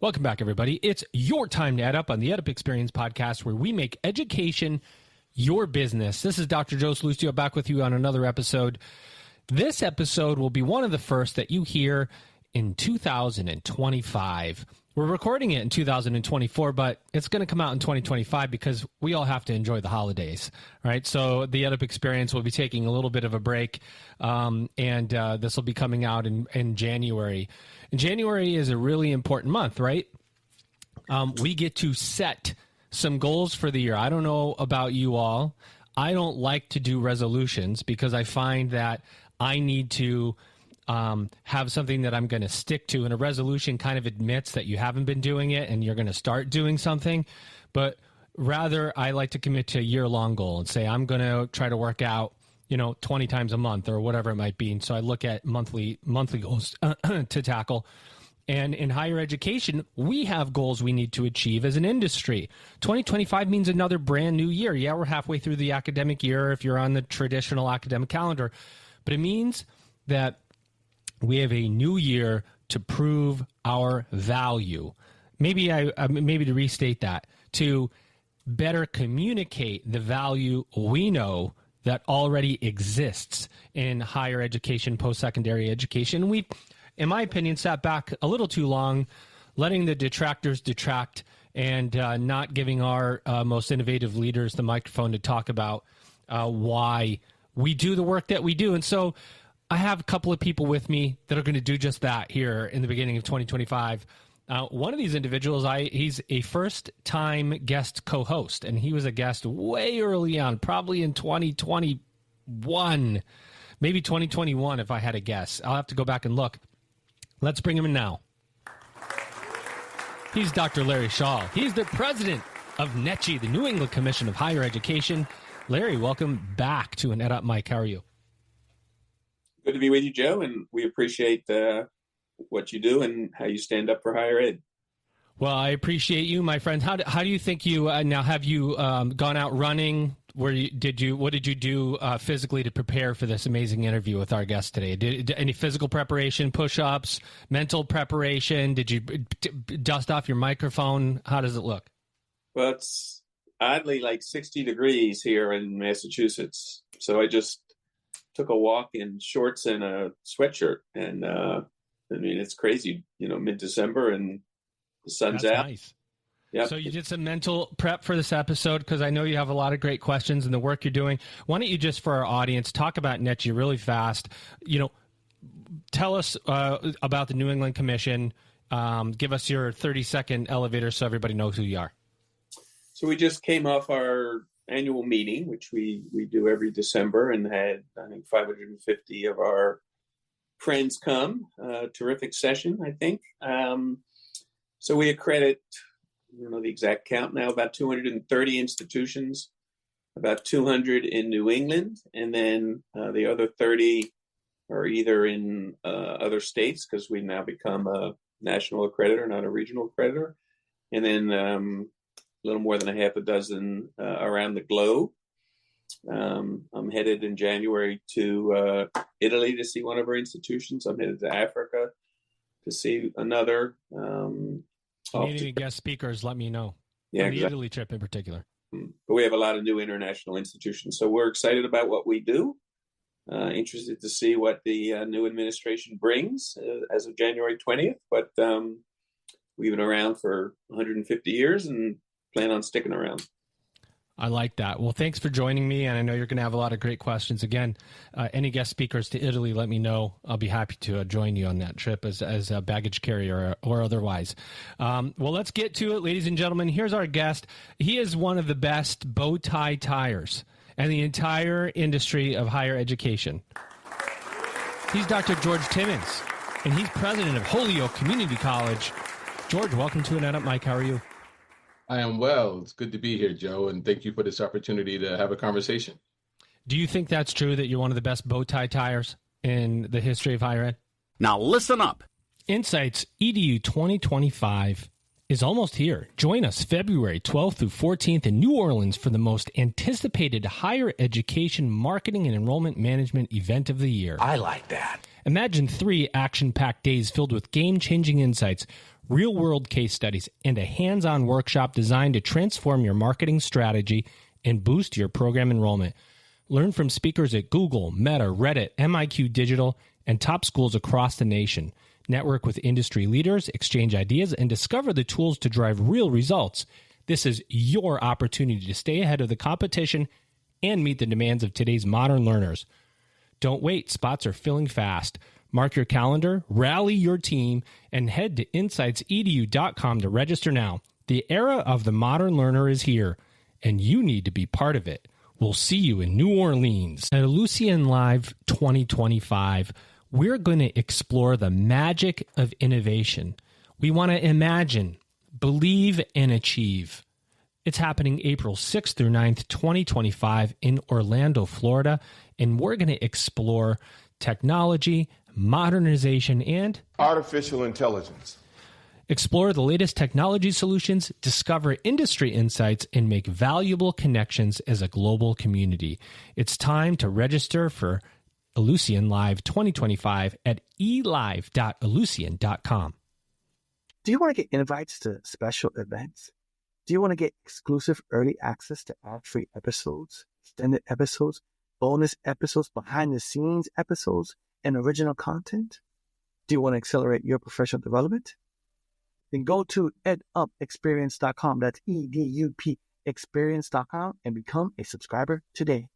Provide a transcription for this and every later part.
Welcome back, everybody. It's your time to add up on the EdUp Experience podcast, where we make education your business. This is Dr. Joe Salustio back with you on another episode. This episode will be one of the first that you hear in 2025. We're recording it in 2024, but it's going to come out in 2025 because we all have to enjoy the holidays, right? So the EdUp Experience will be taking a little bit of a break, and this will be coming out in January. And January is a really important month, right? We get to set some goals for the year. I don't know about you all. I don't like to do resolutions because I find that I need to have something that I'm going to stick to. And a resolution kind of admits that you haven't been doing it and you're going to start doing something. But rather, I like to commit to a year-long goal and say, I'm going to try to work out, 20 times a month or whatever it might be. And so I look at monthly goals to tackle. And in higher education, we have goals we need to achieve as an industry. 2025 means another brand new year. Yeah, we're halfway through the academic year if you're on the traditional academic calendar. But it means that we have a new year to prove our value. Maybe to restate that, to better communicate the value we know that already exists in higher education, post-secondary education. We, in my opinion, sat back a little too long, letting the detractors detract and not giving our most innovative leaders the microphone to talk about why we do the work that we do. And so I have a couple of people with me that are going to do just that here in the beginning of 2025. One of these individuals, he's a first-time guest co-host, and he was a guest way early on, probably in 2021, maybe 2021 if I had to guess. I'll have to go back and look. Let's bring him in now. He's Dr. Larry Shaw. He's the president of NECHI, the New England Commission of Higher Education. Larry, welcome back to an EdUp Mic. How are you? Good to be with you, Joe, and we appreciate what you do and how you stand up for higher ed. Well, I appreciate you, my friend. How do you think you now have you gone out running? What did you do physically to prepare for this amazing interview with our guest today? Did any physical preparation, push-ups, mental preparation? Did you dust off your microphone? How does it look? Well, it's oddly like 60 degrees here in Massachusetts, so I just took a walk in shorts and a sweatshirt, and it's crazy, mid-December and the sun's out. Nice. Yep. So you did some mental prep for this episode because I know you have a lot of great questions and the work you're doing. Why don't you just, for our audience, talk about NECHI really fast? Tell us about the New England Commission. Give us your 30-second elevator so everybody knows who you are. So we just came off our annual meeting, which we do every December, and had, I think, 550 of our friends come. Terrific session, I think. So we accredit, I don't know the exact count now, about 230 institutions, about 200 in New England, and then the other 30 are either in other states, because we've now become a national accreditor, not a regional accreditor, and then a little more than a half a dozen around the globe. I'm headed in January to Italy to see one of our institutions. I'm headed to Africa to see another. If you need any guest speakers, let me know. Yeah, on the Italy trip in particular. But we have a lot of new international institutions, so we're excited about what we do. Interested to see what the new administration brings as of January 20th. But we've been around for 150 years and plan on sticking around. I like that. Well, thanks for joining me, and I know you're going to have a lot of great questions. Again, any guest speakers to Italy, let me know. I'll be happy to join you on that trip as a baggage carrier or otherwise. Well, let's get to it, ladies and gentlemen. Here's our guest. He is one of the best bow tie tires in the entire industry of higher education. He's Dr. George Timmons, and he's president of Holyoke Community College. George, welcome to an EdUp Mic. How are you? I am well. It's good to be here, Joe, and thank you for this opportunity to have a conversation. Do you think that's true, that you're one of the best bow tie tires in the history of higher ed? Now listen up. Insights EDU 2025 is almost here. Join us February 12th through 14th in New Orleans for the most anticipated higher education marketing and enrollment management event of the year. I like that. Imagine 3 action-packed days filled with game-changing insights, real-world case studies, and a hands-on workshop designed to transform your marketing strategy and boost your program enrollment. Learn from speakers at Google, Meta, Reddit, MIQ Digital, and top schools across the nation. Network with industry leaders, exchange ideas, and discover the tools to drive real results. This is your opportunity to stay ahead of the competition and meet the demands of today's modern learners. Don't wait. Spots are filling fast. Mark your calendar, rally your team, and head to insightsedu.com to register now. The era of the modern learner is here, and you need to be part of it. We'll see you in New Orleans. At Ellucian Live 2025, we're going to explore the magic of innovation. We want to imagine, believe, and achieve. It's happening April 6th through 9th, 2025 in Orlando, Florida, and we're going to explore technology, modernization, and artificial intelligence. Explore the latest technology solutions, discover industry insights, and make valuable connections as a global community. It's time to register for Ellucian Live 2025 at elive.ellucian.com. Do you want to get invites to special events? Do you want to get exclusive early access to ad-free episodes, extended episodes, bonus episodes, behind-the-scenes episodes, and original content? Do you want to accelerate your professional development? Then go to edupexperience.com. That's EDUP experience.com and become a subscriber today.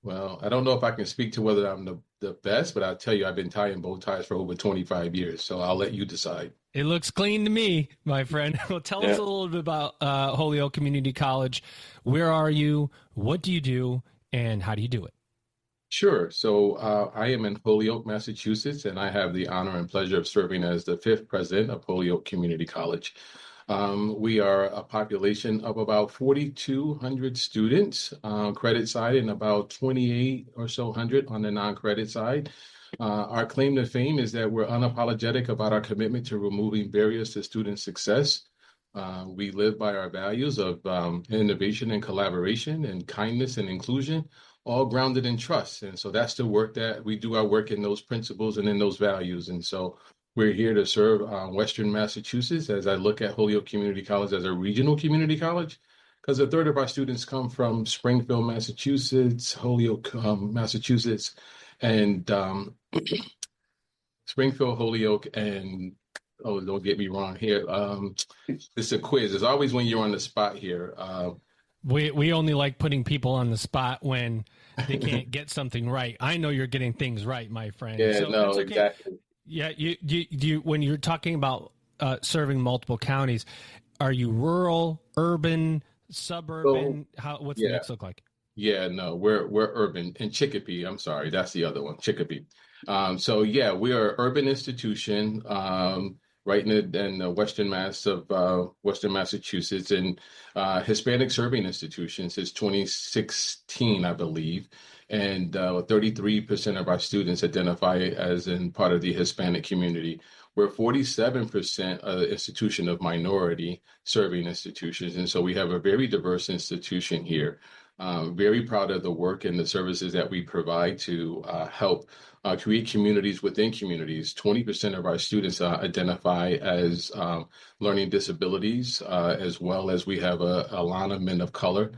Well, I don't know if I can speak to whether I'm the best, but I'll tell you, I've been tying bow ties for over 25 years, so I'll let you decide. It looks clean to me, my friend. Well, tell us a little bit about Holyoke Community College. Where are you? What do you do? And how do you do it? Sure. So I am in Holyoke, Massachusetts, and I have the honor and pleasure of serving as the 5th president of Holyoke Community College. We are a population of about 4,200 students, credit side, and about 28 or so hundred on the non-credit side. Our claim to fame is that we're unapologetic about our commitment to removing barriers to student success. We live by our values of innovation and collaboration and kindness and inclusion, all grounded in trust. And so that's the work that we do, our work in those principles and in those values. And so we're here to serve Western Massachusetts as I look at Holyoke Community College as a regional community college, because a third of our students come from Springfield, Massachusetts, Holyoke, Massachusetts, and Springfield, Holyoke, and oh, don't get me wrong here. It's a quiz. It's always when you're on the spot here. We only like putting people on the spot when they can't get something right. I know you're getting things right, my friend. Yeah, so no, okay. exactly. Yeah, you when you're talking about serving multiple counties, are you rural, urban, suburban? What's the mix look like? Yeah, no, we're urban. And Chicopee, I'm sorry, that's the other one, Chicopee. So yeah, we are an urban institution, right in the Western Mass of Western Massachusetts, and Hispanic serving institution since 2016, I believe. And 33% of our students identify as in part of the Hispanic community. We're 47% an institution of minority serving institutions. And so we have a very diverse institution here. Very proud of the work and the services that we provide to help create communities within communities. 20% of our students identify as learning disabilities, as well as we have a line of men of color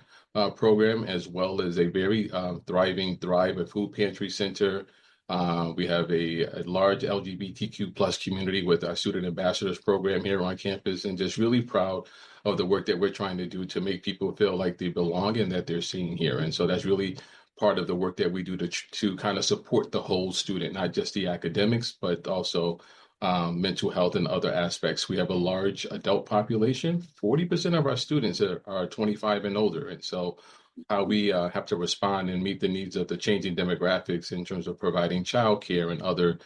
program, as well as a very thriving Thrive, a food pantry center. We have a large LGBTQ plus community with our student ambassadors program here on campus, and just really proud of the work that we're trying to do to make people feel like they belong and that they're seen here. And so that's really part of the work that we do to kind of support the whole student, not just the academics, but also mental health and other aspects. We have a large adult population. 40% of our students are 25 and older. And so how we have to respond and meet the needs of the changing demographics in terms of providing childcare and other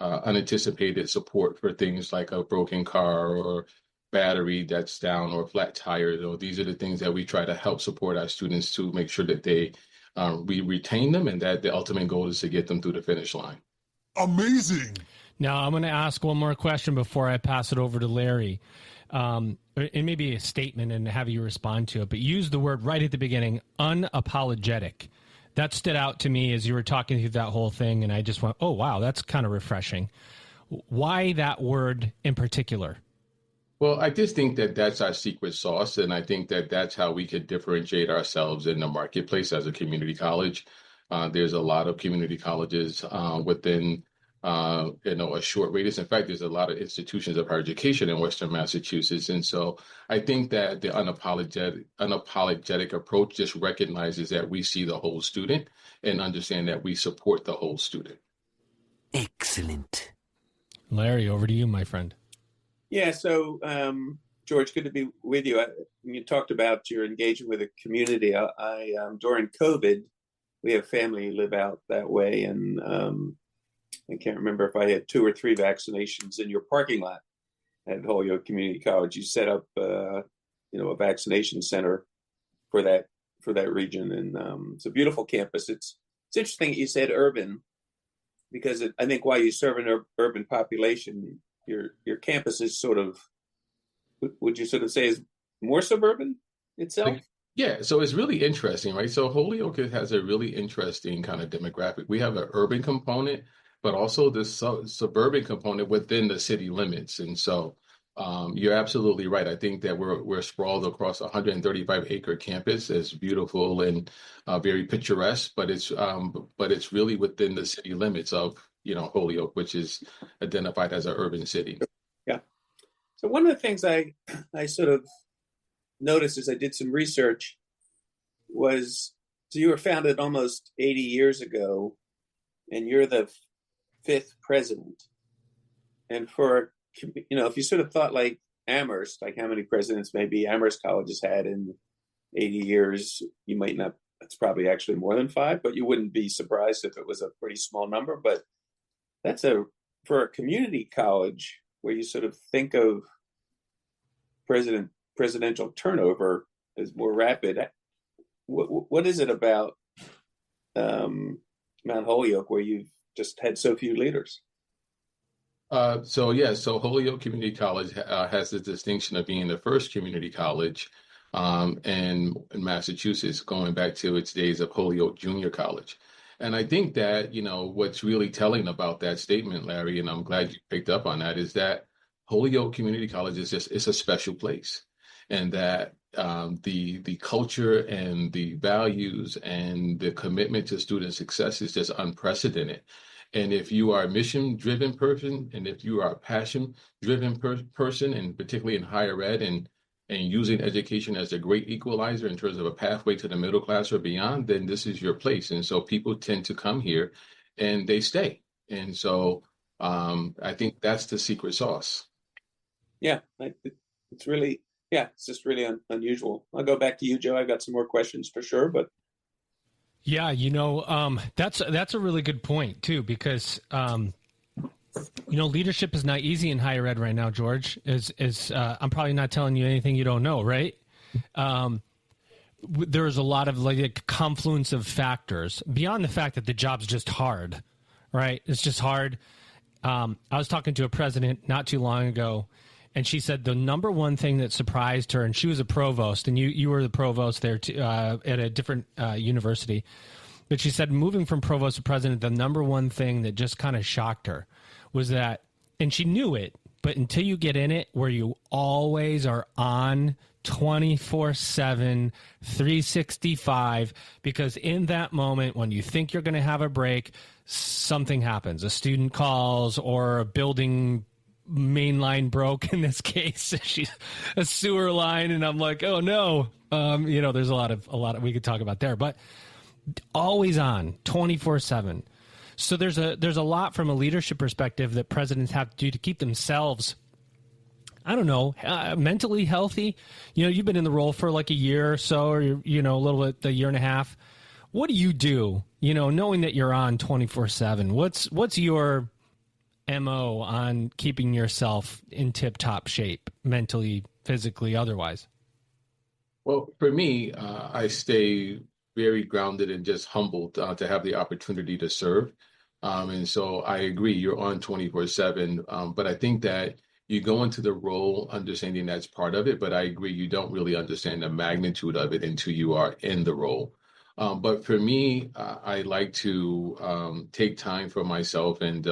unanticipated support for things like a broken car or battery that's down or flat tires. Or these are the things that we try to help support our students to make sure that we retain them and that the ultimate goal is to get them through the finish line. Amazing. Now, I'm going to ask one more question before I pass it over to Larry. It may be a statement and have you respond to it, but use the word right at the beginning, unapologetic. That stood out to me as you were talking through that whole thing, and I just went, oh, wow, that's kind of refreshing. Why that word in particular? Well, I just think that that's our secret sauce, and I think that that's how we could differentiate ourselves in the marketplace as a community college. There's a lot of community colleges within, a short radius. In fact, there's a lot of institutions of higher education in Western Massachusetts, and so I think that the unapologetic approach just recognizes that we see the whole student and understand that we support the whole student. Excellent. Larry, over to you, my friend. Yeah, so George, good to be with you. You talked about your engagement with the community. I during COVID, we have family who live out that way, and I can't remember if I had 2 or 3 vaccinations in your parking lot at Holyoke Community College. You set up, a vaccination center for that region, and it's a beautiful campus. It's interesting that you said urban, because I think while you serve an urban population, your campus is sort of, would you sort of say, is more suburban itself? Yeah, so it's really interesting, right? So Holyoke has a really interesting kind of demographic. We have an urban component, but also the suburban component within the city limits. And so you're absolutely right. I think that we're sprawled across a 135-acre campus. It's beautiful and very picturesque, but it's really within the city limits of Holyoke, which is identified as an urban city. Yeah. So one of the things I sort of noticed as I did some research was, so you were founded almost 80 years ago, and you're the 5th president. And for, if you sort of thought like Amherst, like how many presidents maybe Amherst College has had in 80 years, you might not, that's probably actually more than 5, but you wouldn't be surprised if it was a pretty small number. But that's for a community college where you sort of think of presidential turnover as more rapid. What is it about Mount Holyoke where you've just had so few leaders? So Holyoke Community College has the distinction of being the first community college in Massachusetts, going back to its days of Holyoke Junior College. And I think that, what's really telling about that statement, Larry, and I'm glad you picked up on that, is that Holyoke Community College it's a special place. And that the culture and the values and the commitment to student success is just unprecedented. And if you are a mission-driven person, and if you are a passion-driven person, and particularly in higher ed and using education as a great equalizer in terms of a pathway to the middle class or beyond, then this is your place. And so people tend to come here and they stay. And so I think that's the secret sauce. Yeah, it's really, it's just really unusual. I'll go back to you, Joe. I've got some more questions for sure, but. Yeah, that's a really good point too, because leadership is not easy in higher ed right now, George. I'm probably not telling you anything you don't know, right? There's a lot of like a confluence of factors beyond the fact that the job's just hard, right? It's just hard. I was talking to a president not too long ago, and she said the number one thing that surprised her, and she was a provost, and you were the provost there at a different university, but she said moving from provost to president, the number one thing that just kind of shocked her was that, and she knew it, but until you get in it where you always are on 24/7, 365, because in that moment when you think you're going to have a break, something happens. A student calls, or a building main line broke in this case. She's a sewer line, and I'm like, oh no. There's a lot of we could talk about there, but always on 24/7. So there's a lot from a leadership perspective that presidents have to do to keep themselves, mentally healthy. You've been in the role for like a year or so, or a little bit, a year and a half. What do you do, knowing that you're on 24/7? What's your MO on keeping yourself in tip-top shape, mentally, physically, otherwise? Well, for me, I stay very grounded and just humbled to have the opportunity to serve. And so I agree, you're on 24/7, but I think that you go into the role understanding that's part of it, but I agree, you don't really understand the magnitude of it until you are in the role. But for me, I like to take time for myself, and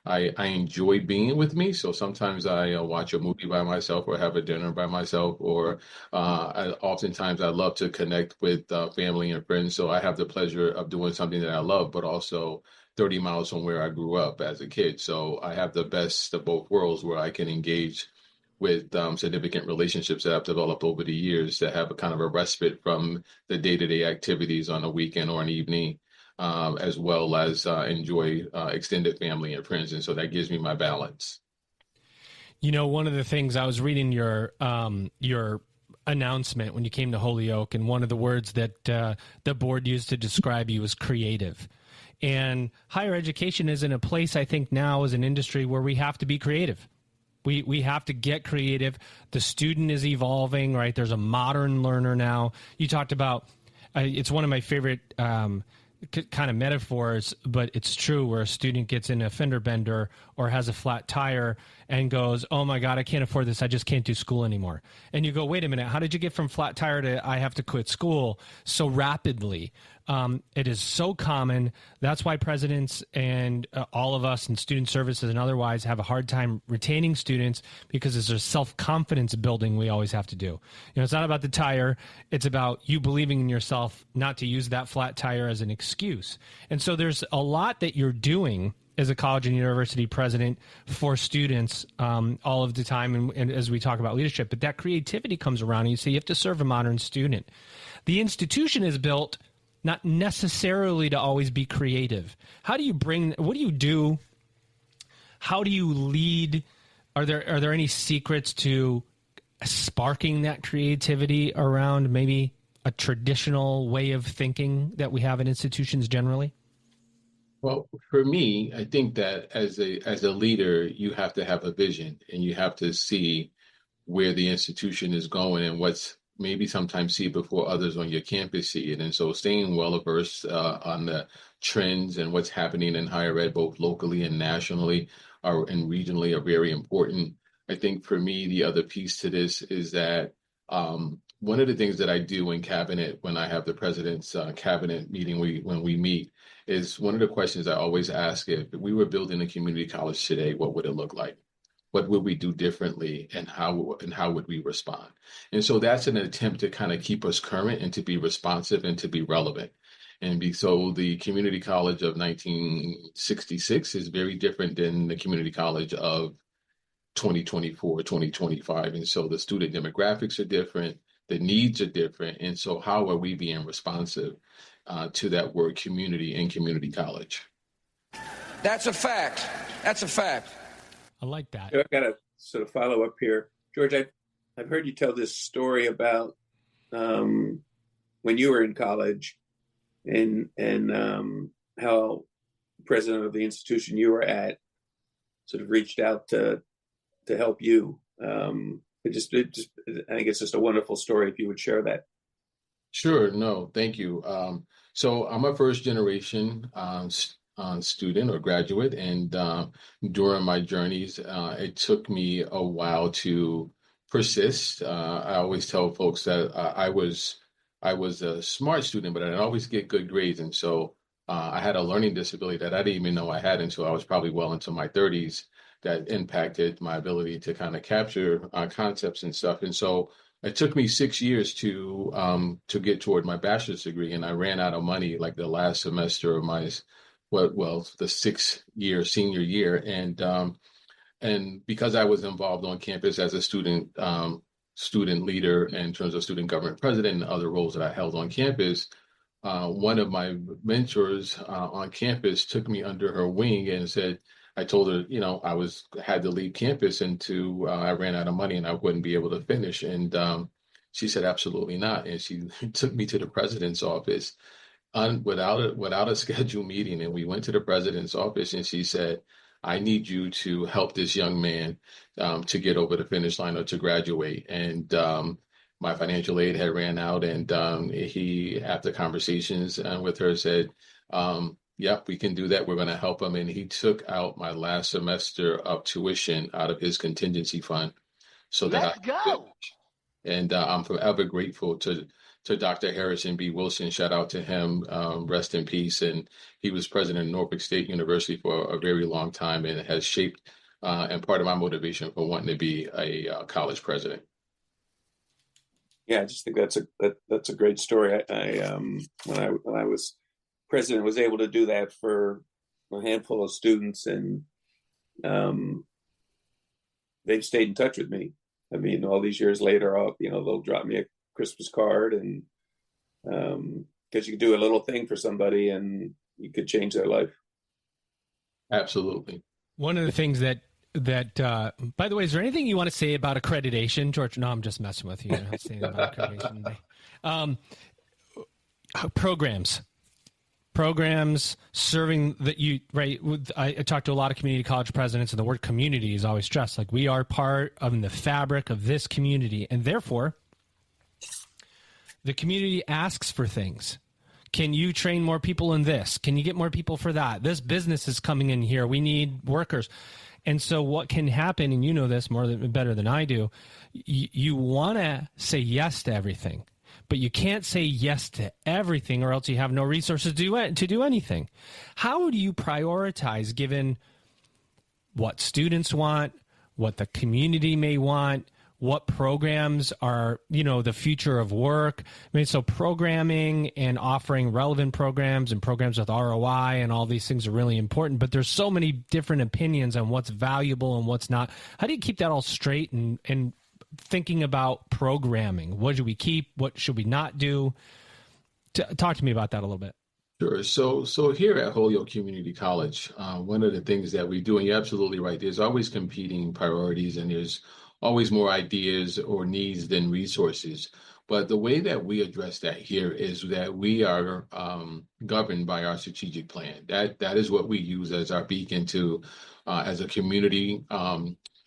I enjoy being with me. So sometimes I watch a movie by myself or have a dinner by myself, or oftentimes I love to connect with family and friends. So I have the pleasure of doing something that I love, but also 30 miles from where I grew up as a kid. So I have the best of both worlds where I can engage with significant relationships that I've developed over the years that have a kind of a respite from the day-to-day activities on a weekend or an evening, as well as enjoy extended family and friends. And so that gives me my balance. You know, one of the things I was reading your announcement when you came to Holyoke, and one of the words that the board used to describe you was creative. And higher education is in a place, I think, now as an industry where we have to be creative. We have to get creative. The student is evolving, right? There's a modern learner now. You talked about, it's one of my favorite kind of metaphors, but it's true, where a student gets in a fender bender or has a flat tire and goes, oh my God, I can't afford this. I just can't do school anymore. And you go, wait a minute, how did you get from flat tire to I have to quit school so rapidly? It is so common. That's why presidents and all of us in student services and otherwise have a hard time retaining students, because there's a self-confidence building we always have to do. You know, it's not about the tire. It's about you believing in yourself, not to use that flat tire as an excuse. And so there's a lot that you're doing as a college and university president for students all of the time, and as we talk about leadership, but that creativity comes around, and you say you have to serve a modern student. The institution is built not necessarily to always be creative. How do you what do you do? How do you lead? Are there any secrets to sparking that creativity around maybe a traditional way of thinking that we have in institutions generally? Well, for me, I think that as a leader, you have to have a vision, and you have to see where the institution is going and what's maybe sometimes see before others on your campus see it. And so staying well versed on the trends and what's happening in higher ed, both locally and nationally and regionally, are very important. I think for me, the other piece to this is that one of the things that I do in cabinet, when I have the president's cabinet meeting, when we meet, is one of the questions I always ask: if we were building a community college today, what would it look like? What would we do differently, and how would we respond? And so that's an attempt to kind of keep us current and to be responsive and to be relevant. So the community college of 1966 is very different than the community college of 2024, 2025. And so the student demographics are different, the needs are different. And so how are we being responsive to that word community in community college? That's a fact. That's a fact. I like that. I've got to sort of follow up here. George, I've heard you tell this story about when you were in college and how the president of the institution you were at sort of reached out to help you. I think it's just a wonderful story if you would share that. Sure. No, thank you. So I'm a first generation student or graduate, and during my journeys, it took me a while to persist. I always tell folks that I was a smart student, but I didn't always get good grades, and so I had a learning disability that I didn't even know I had until I was probably well into my 30s. That impacted my ability to kind of capture concepts and stuff, and so it took me 6 years to get toward my bachelor's degree, and I ran out of money like the last semester of my the 6-year senior year, and because I was involved on campus as a student leader in terms of student government president and other roles that I held on campus, one of my mentors on campus took me under her wing and said, I told her, I had to leave campus and I ran out of money and I wouldn't be able to finish, and she said absolutely not, and she took me to the president's office without a scheduled meeting. And we went to the president's office, and she said, I need you to help this young man to get over the finish line or to graduate. And my financial aid had ran out, and he, after conversations with her, said, yep, we can do that. We're going to help him. And he took out my last semester of tuition out of his contingency fund. So Let's go. And I'm forever grateful to to Dr. Harrison B. Wilson. Shout out to him, rest in peace. And he was president of Norfolk State University for a very long time, and it has shaped and part of my motivation for wanting to be a college president. Yeah, I just think that's a great story. I when I was president, was able to do that for a handful of students, and they've stayed in touch with me. I mean, all these years later, they'll drop me a Christmas card, and because you can do a little thing for somebody and you could change their life. Absolutely. One of the things that by the way, is there anything you want to say about accreditation, George? No, I'm just messing with you. You're not saying about accreditation today. Programs serving that you, right? I talk to a lot of community college presidents, and the word community is always stressed. Like, we are part of the fabric of this community, and therefore the community asks for things. Can you train more people in this? Can you get more people for that? This business is coming in here. We need workers. And so what can happen, and you know this better than I do, you want to say yes to everything, but you can't say yes to everything, or else you have no resources to do anything. How do you prioritize given what students want, what the community may want, what programs are, the future of work? I mean, so programming and offering relevant programs and programs with ROI and all these things are really important, but there's so many different opinions on what's valuable and what's not. How do you keep that all straight and thinking about programming? What should we keep? What should we not do? Talk to me about that a little bit. Sure. So here at Holyoke Community College, one of the things that we do, and you're absolutely right, there's always competing priorities, and there's always more ideas or needs than resources. But the way that we address that here is that we are governed by our strategic plan. That is what we use as our beacon to, as a community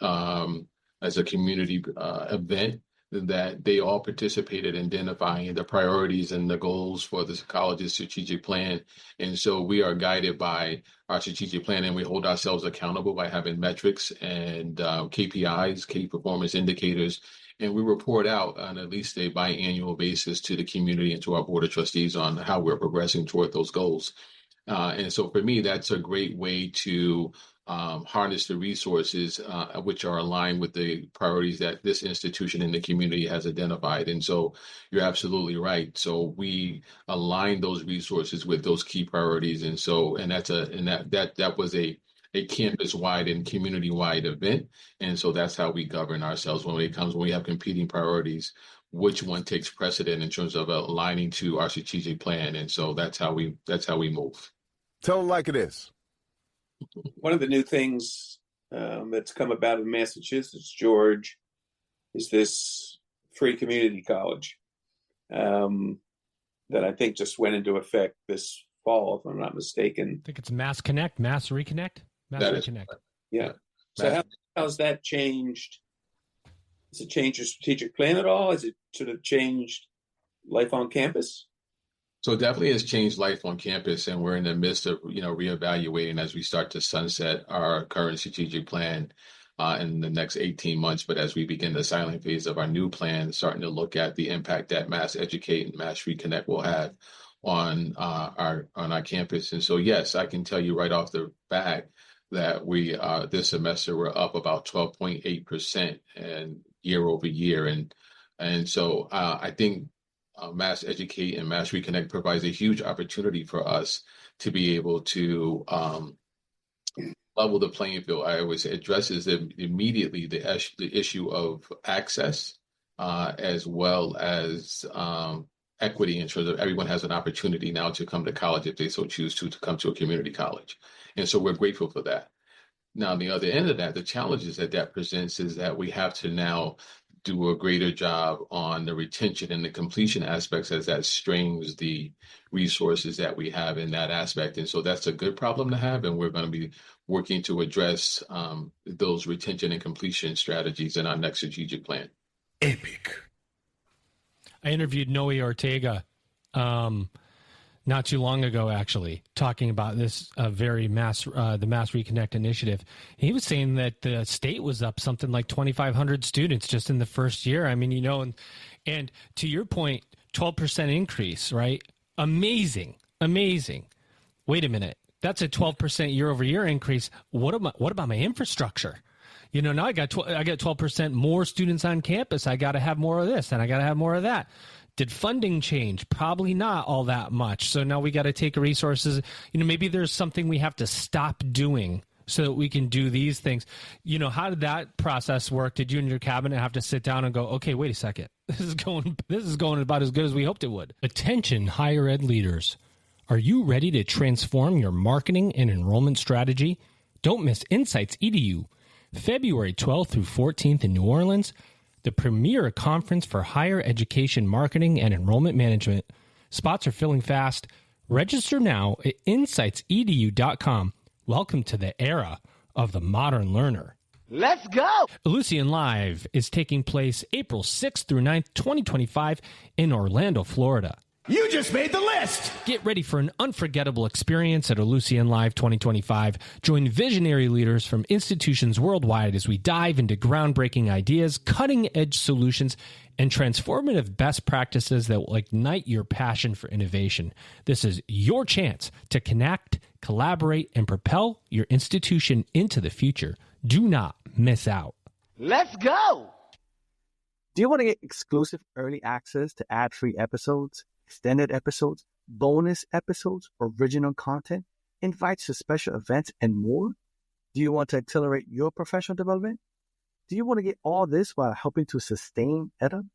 event, that they all participated in identifying the priorities and the goals for the college's strategic plan. And so we are guided by our strategic plan, and we hold ourselves accountable by having metrics and KPIs, key performance indicators, and we report out on at least a biannual basis to the community and to our board of trustees on how we're progressing toward those goals. And so for me, that's a great way to harness the resources which are aligned with the priorities that this institution and the community has identified. And so you're absolutely right. So we align those resources with those key priorities. And that was a campus-wide and community-wide event. And so that's how we govern ourselves when we have competing priorities, which one takes precedent in terms of aligning to our strategic plan. And so that's how we move. Tell them like it is. One of the new things that's come about in Massachusetts, George, is this free community college that I think just went into effect this fall, if I'm not mistaken. I think it's Mass Connect, Mass Reconnect, Mass Reconnect. Yeah. So how's that changed? Has it changed your strategic plan at all? Has it sort of changed life on campus? So it definitely has changed life on campus, and we're in the midst of, reevaluating as we start to sunset our current strategic plan in the next 18 months. But as we begin the silent phase of our new plan, starting to look at the impact that Mass Educate and Mass Reconnect will have on our campus. And so, yes, I can tell you right off the bat that we this semester we're up about 12.8% and year over year, and so I think Mass Educate and Mass Reconnect provides a huge opportunity for us to be able to level the playing field. I always say addresses immediately the issue of access as well as equity in terms of everyone has an opportunity now to come to college if they so choose to come to a community college. And so we're grateful for that. Now, on the other end of that, the challenges that presents is that we have to now do a greater job on the retention and the completion aspects as that strains the resources that we have in that aspect. And so that's a good problem to have. And we're going to be working to address those retention and completion strategies in our next strategic plan. Epic. I interviewed Noe Ortega not too long ago, actually, talking about this the Mass Reconnect initiative. He was saying that the state was up something like 2,500 students just in the first year. I mean, and to your point, 12% increase, right? Amazing. Wait a minute. That's a 12% year over year increase. What about my infrastructure? Now I got 12% more students on campus. I got to have more of this and I got to have more of that. Did funding change? Probably not all that much. So now we got to take resources. Maybe there's something we have to stop doing so that we can do these things. How did that process work? Did you and your cabinet have to sit down and go, okay, wait a second. This is going about as good as we hoped it would. Attention, higher ed leaders. Are you ready to transform your marketing and enrollment strategy? Don't miss Insights EDU, February 12th through 14th in New Orleans, the premier conference for higher education marketing and enrollment management. Spots are filling fast. Register now at insightsedu.com. Welcome to the era of the modern learner. Let's go! Ellucian Live is taking place April 6th through 9th, 2025 in Orlando, Florida. You just made the list! Get ready for an unforgettable experience at Ellucian Live 2025. Join visionary leaders from institutions worldwide as we dive into groundbreaking ideas, cutting-edge solutions, and transformative best practices that will ignite your passion for innovation. This is your chance to connect, collaborate, and propel your institution into the future. Do not miss out. Let's go! Do you want to get exclusive early access to ad-free episodes, extended episodes, bonus episodes, original content, invites to special events, and more? Do you want to accelerate your professional development? Do you want to get all this while helping to sustain EdUp?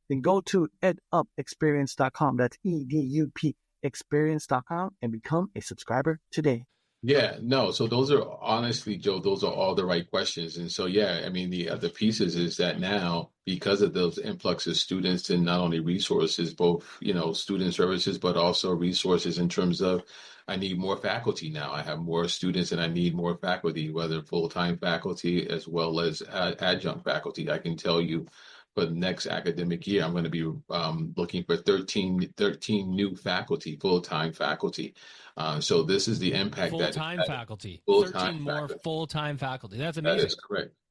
Then go to edupexperience.com. That's EDUP experience.com and become a subscriber today. Yeah, no. So those are honestly, Joe, those are all the right questions. And so, yeah, I mean, the pieces is that now, because of those influx of students and not only resources, both, student services, but also resources in terms of I need more faculty now. I have more students and I need more faculty, whether full-time faculty as well as adjunct faculty. I can tell you for the next academic year, I'm going to be looking for 13 new faculty, full-time faculty. So this is the impact full-time faculty. Full-time 13 more faculty. Full-time faculty. That's amazing.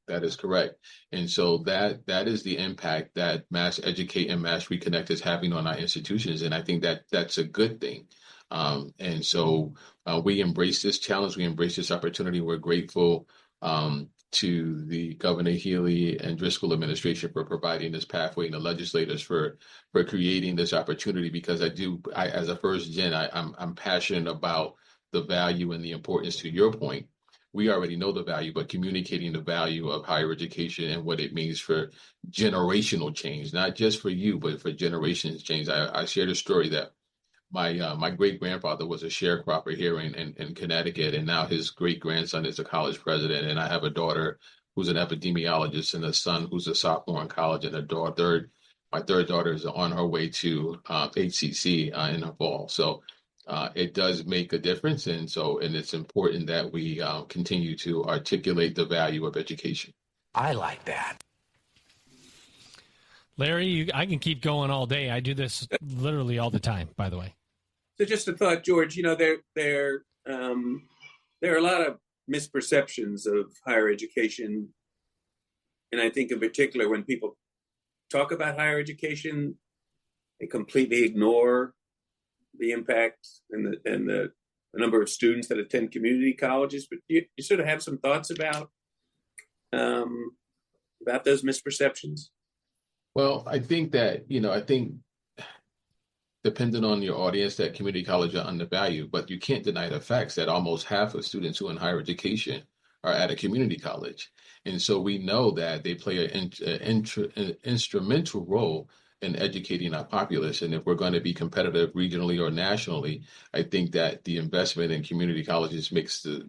That is correct. And so that is the impact that Mass Educate and Mass Reconnect is having on our institutions. And I think that that's a good thing. And so we embrace this challenge. We embrace this opportunity. We're grateful to the Governor Healy and Driscoll administration for providing this pathway and the legislators for creating this opportunity, because I as a first gen, I'm passionate about the value and the importance. To your point, we already know the value, but communicating the value of higher education and what it means for generational change, not just for you, but for generations change. I shared a story that my great grandfather was a sharecropper here in Connecticut, and now his great grandson is a college president. And I have a daughter who's an epidemiologist and a son who's a sophomore in college, and my third daughter is on her way to HCC in the fall. So it does make a difference, and it's important that we continue to articulate the value of education. I like that. Larry, I can keep going all day. I do this literally all the time, by the way. So just a thought, George, there are a lot of misperceptions of higher education. And I think in particular, when people talk about higher education, they completely ignore the impact and the number of students that attend community colleges. But you sort of have some thoughts about those misperceptions? Well, I think that, depending on your audience, that community colleges are undervalued, but you can't deny the facts that almost half of students who are in higher education are at a community college. And so we know that they play an instrumental role in educating our populace. And if we're going to be competitive regionally or nationally, I think that the investment in community colleges makes the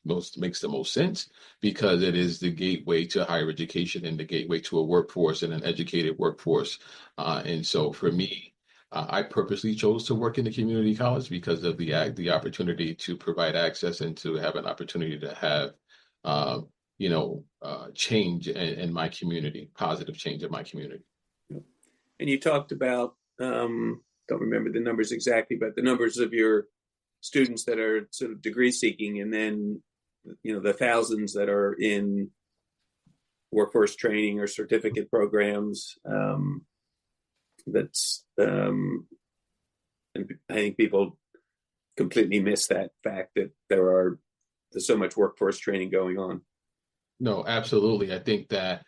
most sense, because it is the gateway to higher education and the gateway to a workforce and an educated workforce. And so for me, I purposely chose to work in the community college because of the opportunity to provide access and to have an opportunity to have, change in my community, positive change in my community. And you talked about, don't remember the numbers exactly, but the numbers of your students that are sort of degree seeking, and then, the thousands that are in workforce training or certificate programs. That's and I think people completely miss that fact that there's so much workforce training going on. No, absolutely. I think that's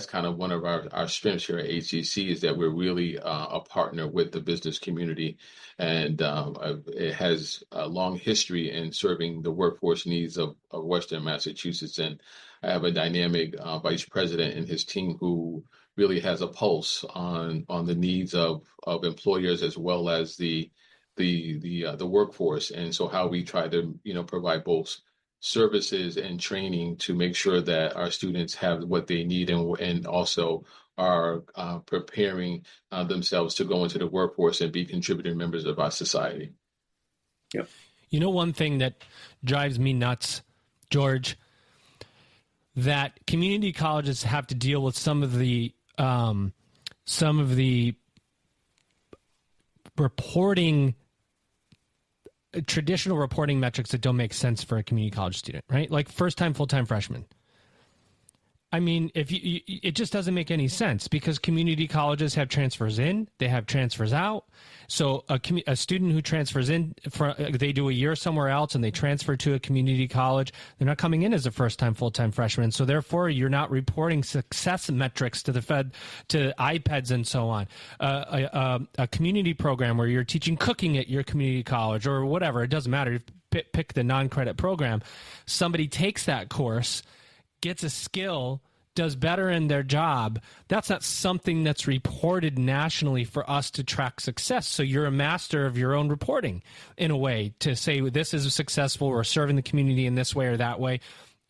kind of one of our strengths here at HCC is that we're really a partner with the business community, and it has a long history in serving the workforce needs of Western Massachusetts. And I have a dynamic vice president and his team who really has a pulse on the needs of employers as well as the workforce. And so how we try to provide both services and training to make sure that our students have what they need and also are preparing themselves to go into the workforce and be contributing members of our society. Yep. You know, one thing that drives me nuts, George, that community colleges have to deal with some of the reporting, traditional reporting metrics that don't make sense for a community college student, right? Like first-time, full-time freshman. I mean, it just doesn't make any sense because community colleges have transfers in, they have transfers out. So a student who transfers in, they do a year somewhere else and they transfer to a community college, they're not coming in as a first-time, full-time freshman. So therefore, you're not reporting success metrics to the Fed, to iPads and so on. A community program where you're teaching cooking at your community college or whatever, it doesn't matter. Pick the non-credit program. Somebody takes that course, gets a skill, does better in their job. That's not something that's reported nationally for us to track success. So you're a master of your own reporting in a way to say this is successful or serving the community in this way or that way,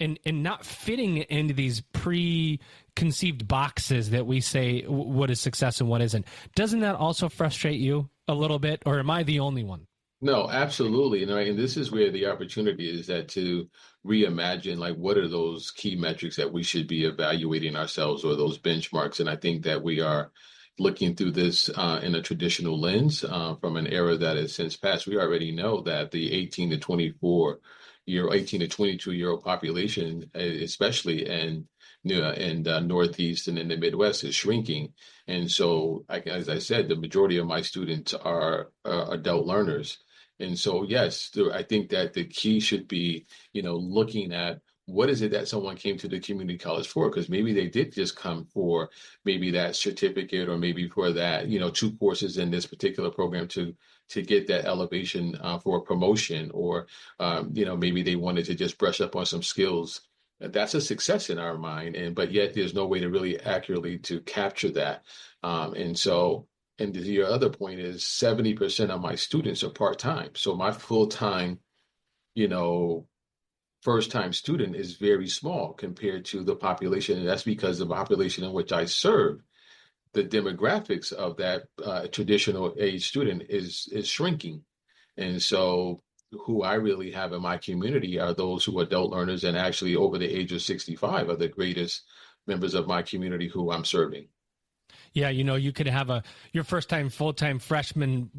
and not fitting into these preconceived boxes that we say what is success and what isn't. Doesn't that also frustrate you a little bit, or am I the only one? No, absolutely. And this is where the opportunity is that to reimagine, like, what are those key metrics that we should be evaluating ourselves or those benchmarks? And I think that we are looking through this in a traditional lens from an era that has since passed. We already know that the 18 to 22-year-old population, especially in Northeast and in the Midwest, is shrinking. And so, as I said, the majority of my students are adult learners. And so, yes, I think that the key should be, looking at what is it that someone came to the community college for? Because maybe they did just come for maybe that certificate or maybe for that, 2 courses in this particular program to get that elevation for a promotion, or, maybe they wanted to just brush up on some skills. That's a success in our mind, but yet there's no way to really accurately to capture that. And your other point is 70% of my students are part-time. So my full-time, first-time student is very small compared to the population. And that's because the population in which I serve, the demographics of that traditional age student is shrinking. And so who I really have in my community are those who are adult learners and actually over the age of 65 are the greatest members of my community who I'm serving. Yeah, you could have your first-time, full-time freshman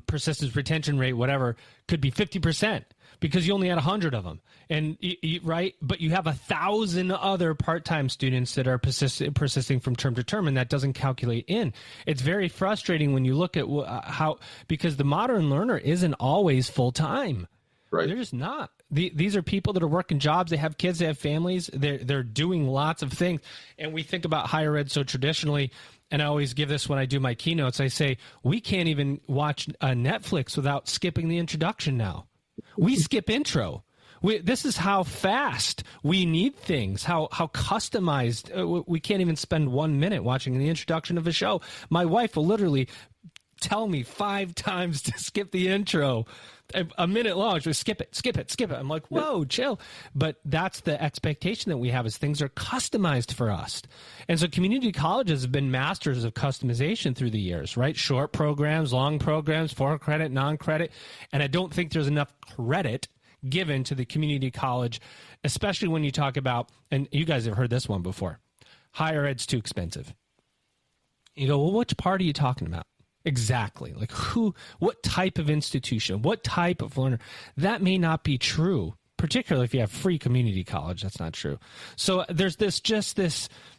persistence retention rate, whatever, could be 50% because you only had 100 of them, and right. But you have 1,000 other part-time students that are persisting from term to term, and that doesn't calculate in. It's very frustrating when you look at because the modern learner isn't always full-time. Right. They're just not. These are people that are working jobs. They have kids. They have families. They're doing lots of things. And we think about higher ed so traditionally, and I always give this when I do my keynotes. I say, we can't even watch Netflix without skipping the introduction now. We skip intro. This is how fast we need things, how customized. We can't even spend 1 minute watching the introduction of a show. My wife will literally tell me 5 times to skip the intro. A minute long, just skip it. I'm like, whoa, chill. But that's the expectation that we have, is things are customized for us. And so community colleges have been masters of customization through the years, right? Short programs, long programs, for credit, non-credit. And I don't think there's enough credit given to the community college, especially when you talk about, and you guys have heard this one before, higher ed's too expensive. You go, well, which part are you talking about? Exactly. Like what type of institution, what type of learner? That may not be true, particularly if you have free community college. That's not true. So there's this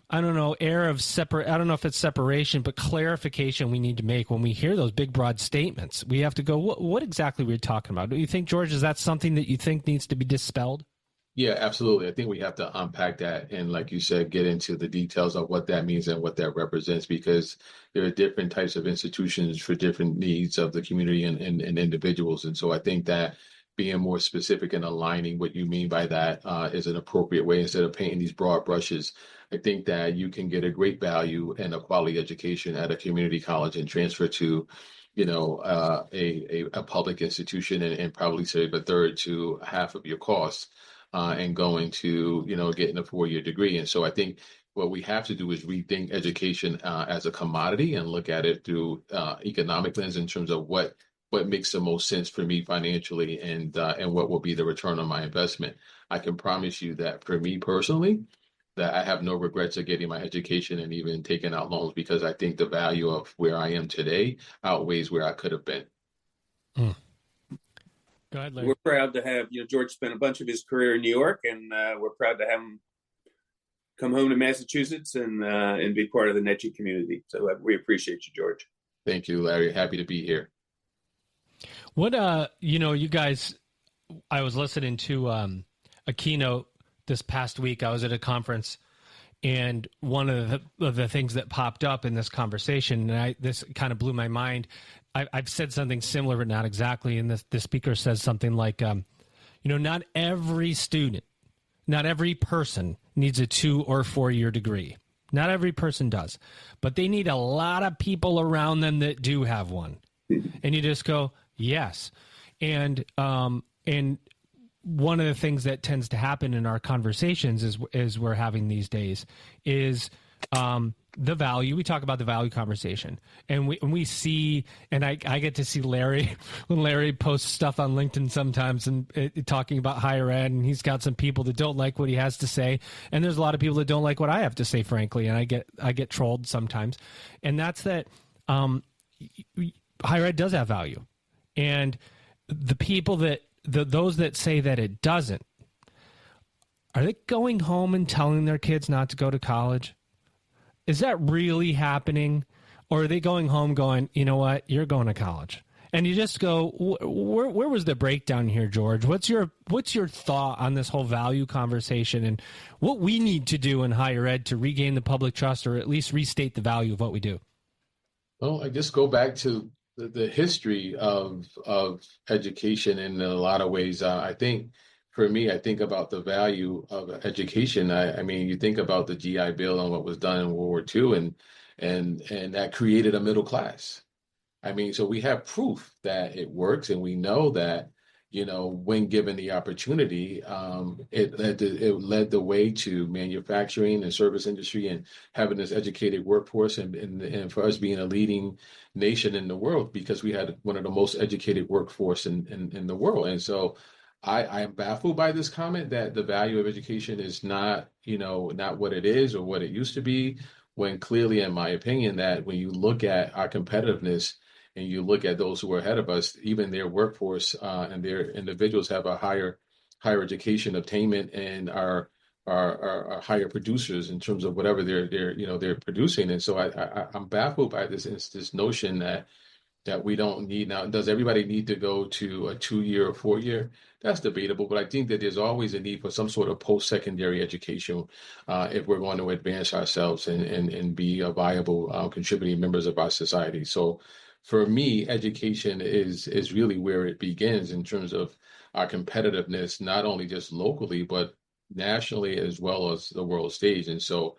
I don't know, air of separate. I don't know if it's separation, but clarification we need to make when we hear those big, broad statements. We have to go, what exactly we're talking about? Do you think, George, is that something that you think needs to be dispelled? Yeah, absolutely. I think we have to unpack that and, like you said, get into the details of what that means and what that represents, because there are different types of institutions for different needs of the community and individuals. And so I think that being more specific and aligning what you mean by that is an appropriate way instead of painting these broad brushes. I think that you can get a great value and a quality education at a community college and transfer to, a public institution and probably save a third to half of your costs and going to, getting a 4-year degree. And so I think what we have to do is rethink education as a commodity and look at it through economic lens in terms of what makes the most sense for me financially and what will be the return on my investment. I can promise you that for me personally, that I have no regrets of getting my education and even taking out loans, because I think the value of where I am today outweighs where I could have been. Go ahead, Larry. We're proud to have, George spent a bunch of his career in New York, and we're proud to have him come home to Massachusetts and be part of the NETCHI community. So we appreciate you, George. Thank you, Larry. Happy to be here. What, you guys, I was listening to a keynote this past week. I was at a conference, and one of the things that popped up in this conversation, and this kind of blew my mind. I've said something similar, but not exactly. And the speaker says something like, not every student, not every person needs a 2 or 4 year degree. Not every person does, but they need a lot of people around them that do have one. And you just go, yes. And one of the things that tends to happen in our conversations is we're having these days is the value. We talk about the value conversation, and we see, and I get to see Larry when Larry posts stuff on LinkedIn sometimes and talking about higher ed, and he's got some people that don't like what he has to say, and there's a lot of people that don't like what I have to say, frankly, and I get trolled sometimes, and that's that. Higher ed does have value, and the people those that say that it doesn't, are they going home and telling their kids not to go to college? Is that really happening? Or are they going home going, you know what, you're going to college? And you just go, where was the breakdown here, George? What's your thought on this whole value conversation and what we need to do in higher ed to regain the public trust, or at least restate the value of what we do? Well, I just go back to the history of education in a lot of ways. I think for me, I think about the value of education. I mean, you think about the GI Bill and what was done in World War II, and that created a middle class. I mean, so we have proof that it works, and we know that, when given the opportunity, it led the way to manufacturing and service industry and having this educated workforce, and for us being a leading nation in the world, because we had one of the most educated workforce in the world. And so I am baffled by this comment that the value of education is not what it is or what it used to be, when clearly, in my opinion, that when you look at our competitiveness and you look at those who are ahead of us, even their workforce and their individuals have a higher education attainment and are higher producers in terms of whatever they're producing. And so I'm baffled by this notion that we don't need. Now, does everybody need to go to a 2-year or 4-year? That's debatable, but I think that there's always a need for some sort of post-secondary education if we're going to advance ourselves and be a viable contributing members of our society. So for me, education is really where it begins in terms of our competitiveness, not only just locally, but nationally as well as the world stage. And so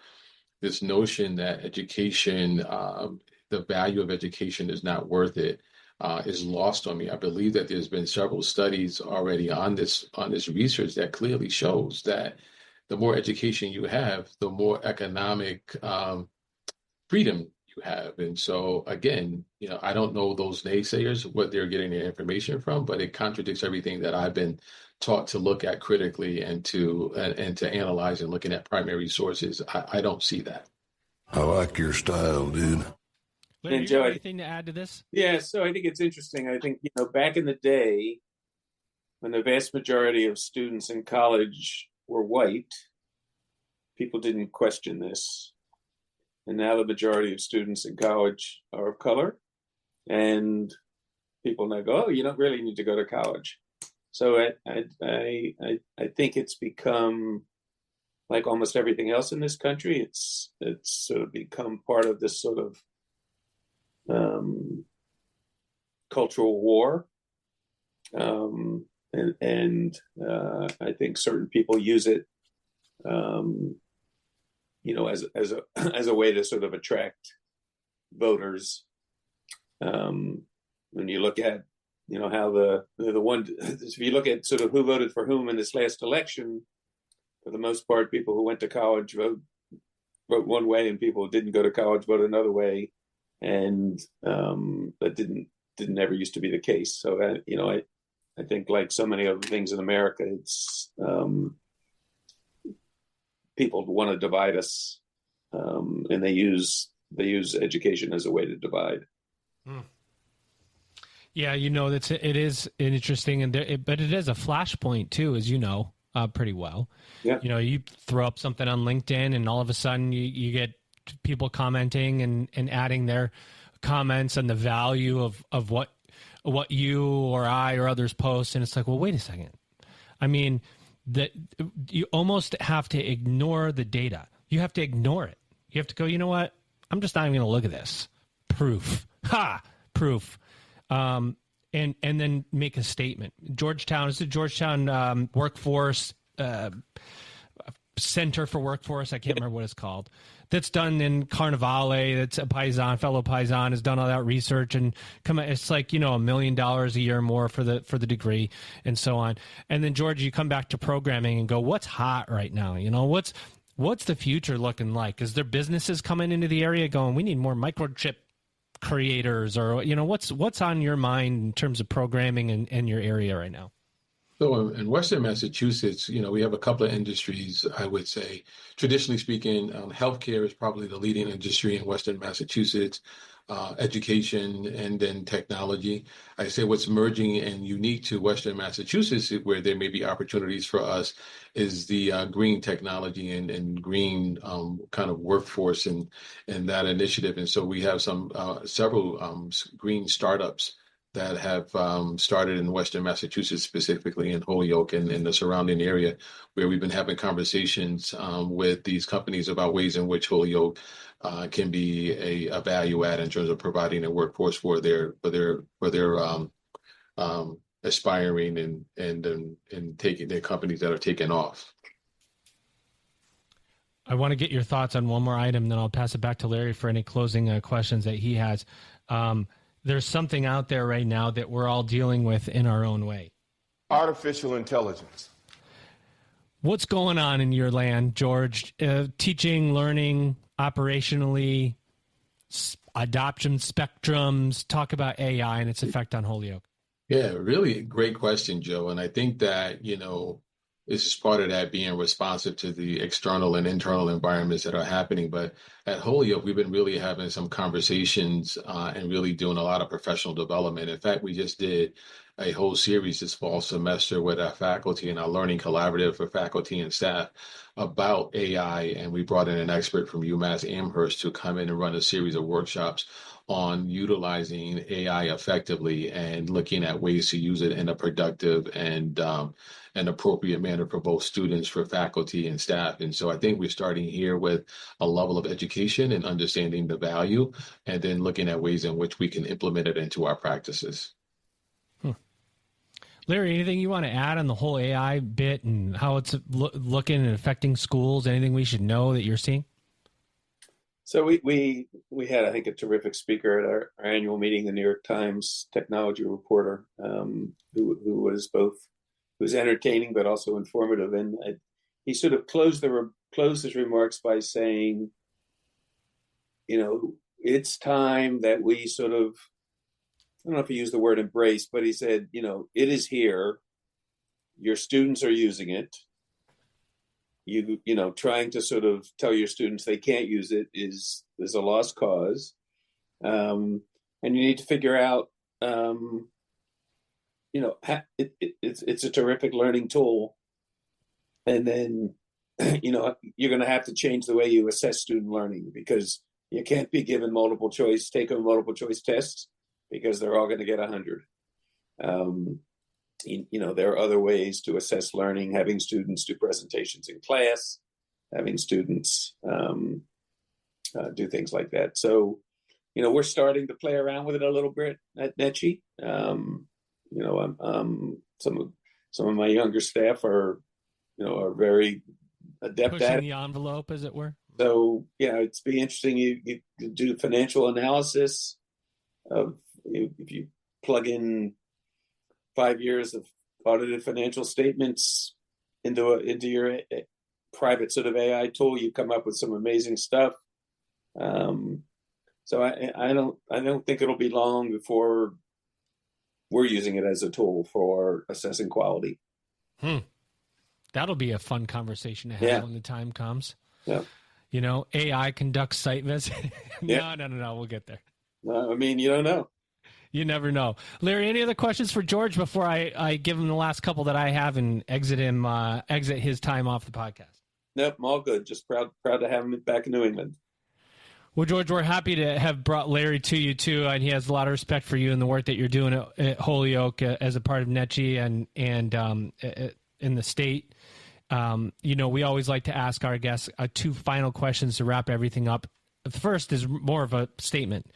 this notion that education, the value of education is not worth it, is lost on me. I believe that there's been several studies already on this research that clearly shows that the more education you have, the more economic freedom you have. And so again, I don't know those naysayers, what they're getting their information from, but it contradicts everything that I've been taught to look at critically and to analyze and looking at primary sources. I don't see that. I like your style, dude. Larry, And do you have Joe, anything to add to this? Yeah, so I think it's interesting. I think, back in the day, when the vast majority of students in college were white, people didn't question this. and now the majority of students in college are of color, and people now go, "Oh, you don't really need to go to college." So I think it's become, like almost everything else in this country, it's sort of become part of this sort of cultural war, and I think certain people use it, as a way to sort of attract voters. When you look at, how if you look at sort of who voted for whom in this last election, for the most part, people who went to college vote one way, and people who didn't go to college vote another way, and that didn't ever used to be the case. So I think, like so many other things in America, it's people want to divide us, and they use education as a way to divide. Yeah, it is interesting, but it is a flashpoint too, as you know pretty well. Yeah. You throw up something on LinkedIn, and all of a sudden you get people commenting and adding their comments on the value of what you or I or others post, and it's like, well, wait a second. I mean, that you almost have to ignore the data. You have to ignore it. You have to go, you know what? I'm just not even going to look at this. Proof. Proof. And then make a statement. Georgetown workforce Center for Workforce. I can't remember what it's called. That's done in Carnivale. That's a fellow Paisan has done all that research, and it's like, $1 million a year more for the degree and so on. And then, George, you come back to programming and go, what's hot right now? What's the future looking like? Is there businesses coming into the area going, we need more microchip creators, or what's on your mind in terms of programming in your area right now? So in Western Massachusetts, we have a couple of industries. I would say, traditionally speaking, healthcare is probably the leading industry in Western Massachusetts, education, and then technology. I say what's emerging and unique to Western Massachusetts, where there may be opportunities for us, is the green technology and green kind of workforce and that initiative. And so we have several green startups that have started in Western Massachusetts, specifically in Holyoke and in the surrounding area, where we've been having conversations with these companies about ways in which Holyoke can be a value add in terms of providing a workforce for their aspiring and taking their companies that are taking off. I want to get your thoughts on one more item, then I'll pass it back to Larry for any closing questions that he has. There's something out there right now that we're all dealing with in our own way. Artificial intelligence. What's going on in your land, George? Teaching, learning, operationally, adoption spectrums. Talk about AI and its effect on Holyoke. Yeah, really great question, Joe. And I think that, this is part of that, being responsive to the external and internal environments that are happening. But at Holyoke, we've been really having some conversations and really doing a lot of professional development. In fact, we just did a whole series this fall semester with our faculty and our learning collaborative for faculty and staff about AI. And we brought in an expert from UMass Amherst to come in and run a series of workshops on utilizing AI effectively and looking at ways to use it in a productive and an appropriate manner for both students, for faculty, and staff. And so I think we're starting here with a level of education and understanding the value, and then looking at ways in which we can implement it into our practices. Larry, anything you want to add on the whole AI bit and how it's looking and affecting schools? Anything we should know that you're seeing? So we had, I think, a terrific speaker at our annual meeting, the New York Times technology reporter, who was entertaining but also informative, and he sort of closed his remarks by saying, it's time that we sort of, I don't know if he used the word embrace, but he said, it is here. Your students are using it. Trying to sort of tell your students they can't use it is a lost cause. And you need to figure out, it's a terrific learning tool. And then, you're going to have to change the way you assess student learning, because you can't be given multiple choice, take-home multiple choice tests because they're all going to get 100. There are other ways to assess learning, having students do presentations in class, having students do things like that. So, we're starting to play around with it a little bit at NECHI. Some of my younger staff are very adept pushing at the envelope, as it were. So, it's be interesting. You do financial analysis of if you plug in 5 years of audited financial statements into your private sort of AI tool, you come up with some amazing stuff. So I don't think it'll be long before we're using it as a tool for assessing quality. That'll be a fun conversation to have when the time comes. Yeah. AI conducts site visit. No, we'll get there. You don't know. You never know. Larry, any other questions for George before I give him the last couple that I have and exit his time off the podcast? Nope, I'm all good. Just proud to have him back in New England. Well, George, we're happy to have brought Larry to you, too, and he has a lot of respect for you and the work that you're doing at Holyoke as a part of NECHI and in the state. We always like to ask our guests 2 final questions to wrap everything up. The first is more of a statement.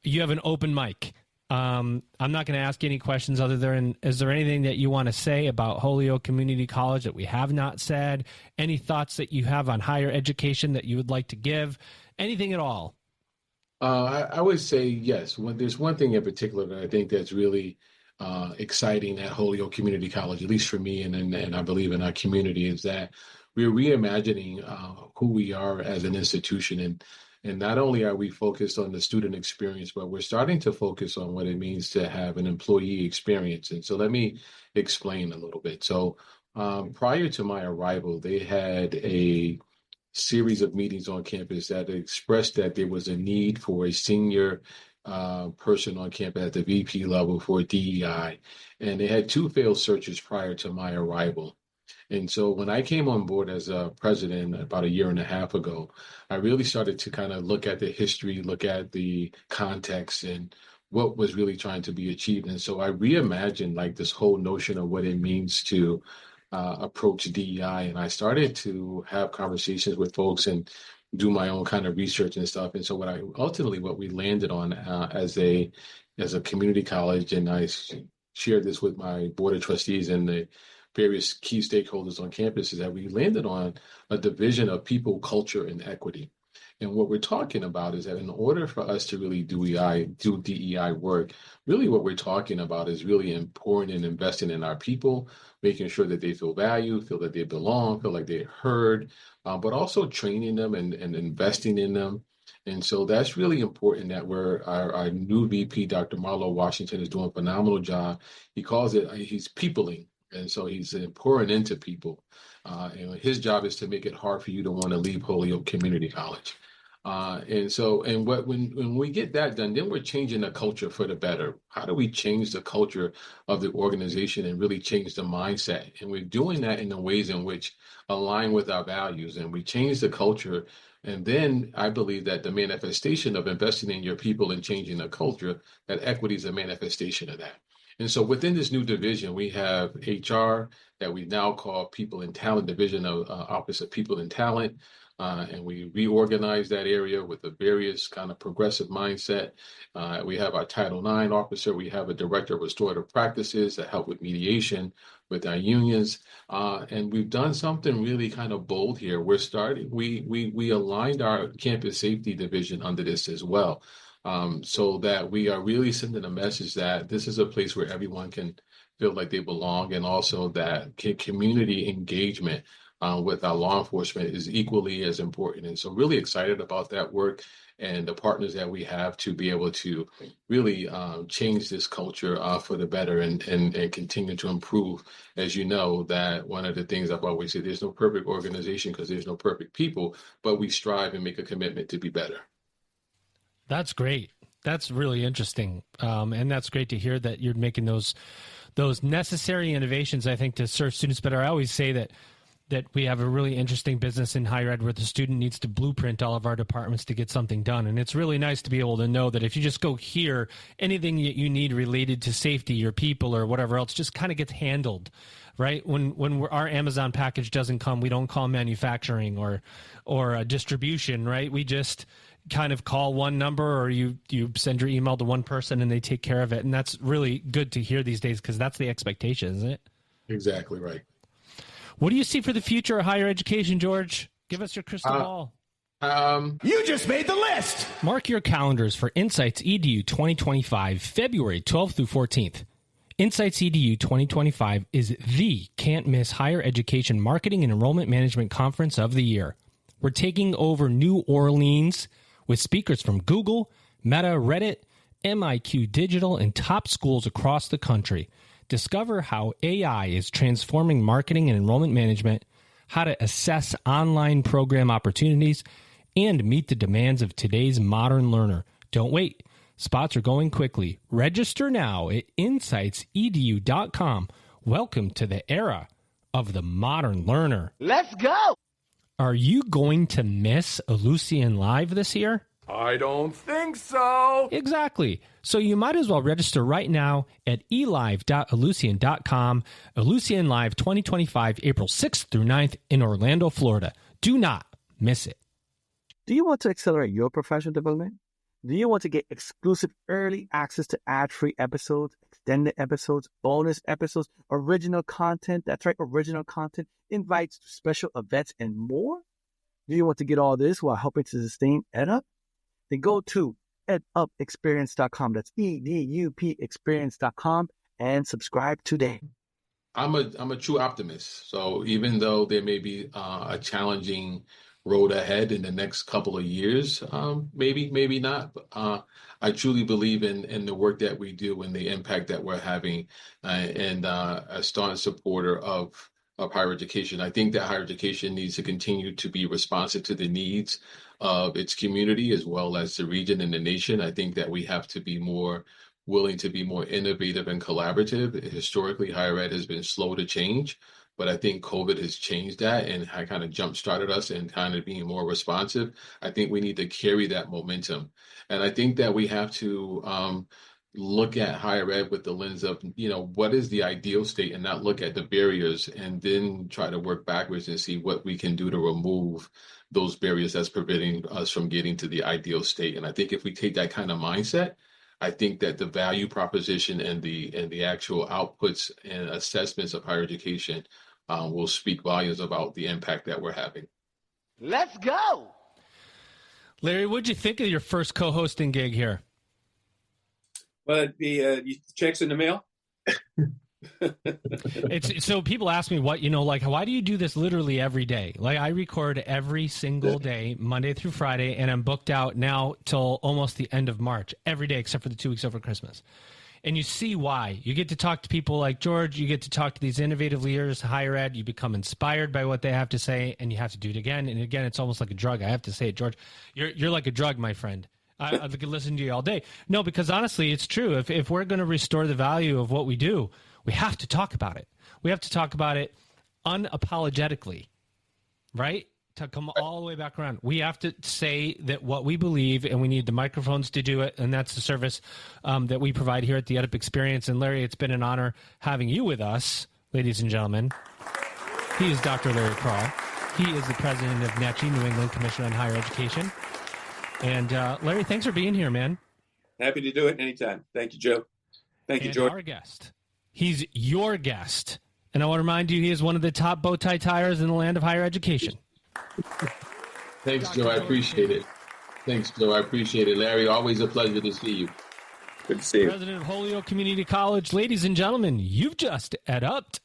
You have an open mic. I'm not going to ask you any questions other than, is there anything that you want to say about Holyoke Community College that we have not said? Any thoughts that you have on higher education that you would like to give? Anything at all? I would say yes. There's one thing in particular that I think that's really exciting at Holyoke Community College, at least for me and I believe in our community, is that we're reimagining who we are as an institution. And not only are we focused on the student experience, but we're starting to focus on what it means to have an employee experience. And so let me explain a little bit. So prior to my arrival, they had a series of meetings on campus that expressed that there was a need for a senior person on campus at the VP level for DEI. And they had 2 failed searches prior to my arrival. And so when I came on board as a president about 1.5 years ago, I really started to kind of look at the history, look at the context and what was really trying to be achieved. And so I reimagined like this whole notion of what it means to approach DEI. And I started to have conversations with folks and do my own kind of research and stuff. And so what we landed on as a community college, and I shared this with my board of trustees and the various key stakeholders on campus, is that we landed on a division of people, culture, and equity. And what we're talking about is that in order for us to really do DEI work, really what we're talking about is really important in investing in our people, making sure that they feel valued, feel that they belong, feel like they're heard, but also training them and investing in them. And so that's really important that our new VP, Dr. Marlo Washington, is doing a phenomenal job. He calls it, he's peopling. And so he's pouring into people. And his job is to make it hard for you to want to leave Holyoke Community College. When we get that done, then we're changing the culture for the better. How do we change the culture of the organization and really change the mindset? And we're doing that in the ways in which align with our values. And we change the culture. And then I believe that the manifestation of investing in your people and changing the culture, that equity is a manifestation of that. And so within this new division, we have HR that we now call People and Talent Division of Office of People and Talent. And we reorganize that area with a various kind of progressive mindset. We have our Title IX officer. We have a director of restorative practices that help with mediation with our unions. And we've done something really kind of bold here. We aligned our campus safety division under this as well. So that we are really sending a message that this is a place where everyone can feel like they belong, and also that community engagement with our law enforcement is equally as important. And so really excited about that work and the partners that we have to be able to really change this culture for the better and continue to improve. As you know, that one of the things I've always said, there's no perfect organization because there's no perfect people, but we strive and make a commitment to be better. That's great. That's really interesting. And that's great to hear that you're making those necessary innovations, I think, to serve students better. I always say that that we have a really interesting business in higher ed where the student needs to blueprint all of our departments to get something done. And it's really nice to be able to know that if you just go here, anything that you need related to safety or people or whatever else just kind of gets handled, right? When our Amazon package doesn't come, we don't call manufacturing or distribution, right? We just kind of call one number, or you send your email to one person and they take care of it. And that's really good to hear these days, because that's the expectation, isn't it? Exactly right. What do you see for the future of higher education, George? Give us your crystal ball. You just made the list. Mark your calendars for Insights EDU 2025, February 12th through 14th. Insights EDU 2025 is the can't-miss higher education marketing and enrollment management conference of the year. We're taking over New Orleans with speakers from Google, Meta, Reddit, MIQ Digital, and top schools across the country. Discover how AI is transforming marketing and enrollment management, how to assess online program opportunities, and meet the demands of today's modern learner. Don't wait. Spots are going quickly. Register now at insightsedu.com. Welcome to the era of the modern learner. Let's go. Are you going to miss Ellucian Live this year? I don't think so. Exactly. So you might as well register right now at elive.ellucian.com. Ellucian Live 2025, April 6th through 9th in Orlando, Florida. Do not miss it. Do you want to accelerate your professional development? Do you want to get exclusive early access to ad-free episodes, extended episodes, bonus episodes, original content? That's right, original content, invites to special events, and more? Do you want to get all this while helping to sustain EdUp? Then go to edupexperience.com. That's EDUP experience.com and subscribe today. I'm a true optimist. So even though there may be a challenging road ahead in the next couple of years, maybe not. But, I truly believe in the work that we do and the impact that we're having, and a staunch supporter of higher education. I think that higher education needs to continue to be responsive to the needs of its community as well as the region and the nation. I think that we have to be more willing to be more innovative and collaborative. Historically, higher ed has been slow to change, but I think COVID has changed that and kind of jump-started us in kind of being more responsive. I think we need to carry that momentum. And I think that we have to look at higher ed with the lens of, what is the ideal state, and not look at the barriers and then try to work backwards and see what we can do to remove those barriers that's preventing us from getting to the ideal state. And I think if we take that kind of mindset, I think that the value proposition and the actual outputs and assessments of higher education will speak volumes about the impact that we're having. Let's go. Larry, what'd you think of your first co-hosting gig here? Well, the checks in the mail. It's so people ask me why do you do this literally every day? Like, I record every single day, Monday through Friday, and I'm booked out now till almost the end of March, every day except for the 2 weeks over Christmas. And you see why. You get to talk to people like George, you get to talk to these innovative leaders, higher ed, you become inspired by what they have to say, and you have to do it again. And again, it's almost like a drug. I have to say it, George. You're like a drug, my friend. I could listen to you all day. No, because honestly, it's true. If we're going to restore the value of what we do, we have to talk about it. We have to talk about it unapologetically, right? To come all the way back around. We have to say that what we believe, and we need the microphones to do it, and that's the service that we provide here at the EdUp Experience. And Larry, it's been an honor having you with us, ladies and gentlemen. He is Dr. Larry Crawl. He is the president of NECHI, New England Commission on Higher Education. And Larry, thanks for being here, man. Happy to do it anytime. Thank you, Joe. Thank you, George. Our guest. He's your guest. And I want to remind you, he is one of the top bow tie tires in the land of higher education. Thanks, Joe. I appreciate it. Thanks, Joe. I appreciate it. Larry, always a pleasure to see you. Good to see you. President of Holyoke Community College. Ladies and gentlemen, you've just EdUp'd.